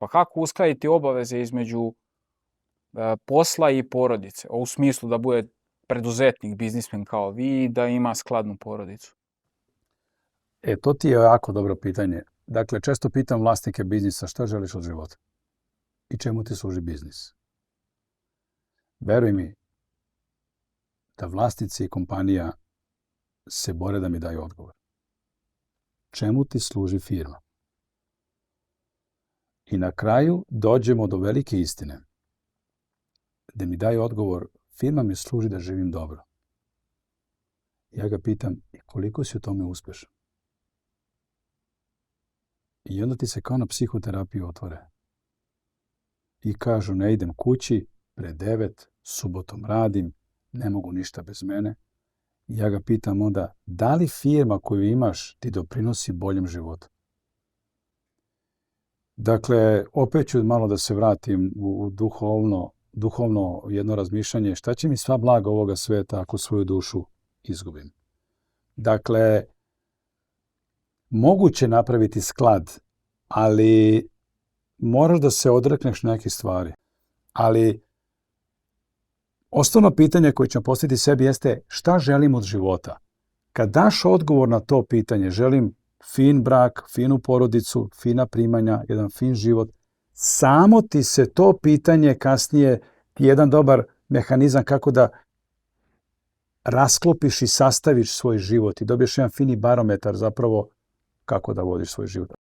Pa kako uskladiti obaveze između posla i porodice? U smislu da bude preduzetnik, biznismen kao vi i da ima skladnu porodicu. To ti je jako dobro pitanje. Dakle, često pitam vlasnike biznisa šta želiš od života i čemu ti služi biznis. Veruj mi da vlasnici kompanija se bore da mi daju odgovor. Čemu ti služi firma? I na kraju dođemo do velike istine. Da mi daju odgovor, firma mi služi da živim dobro. Ja ga pitam, koliko si u tome uspešan? I onda ti se kao na psihoterapiju otvore. I kažu, ne idem kući, pre 9, subotom radim, ne mogu ništa bez mene. I ja ga pitam onda, da li firma koju imaš ti doprinosi boljem životu? Dakle, opet ću malo da se vratim u duhovno jedno razmišljanje. Šta će mi sva blaga ovoga sveta ako svoju dušu izgubim? Dakle, moguće napraviti sklad, ali moraš da se odrekneš neke stvari. Ali osnovno pitanje koje ćemo postaviti sebi jeste šta želim od života? Kad daš odgovor na to pitanje, želim fin brak, finu porodicu, fina primanja, jedan fin život, samo ti se to pitanje kasnije ti jedan dobar mehanizam kako da rasklopiš i sastaviš svoj život i dobiješ jedan fini barometar zapravo kako da vodiš svoj život.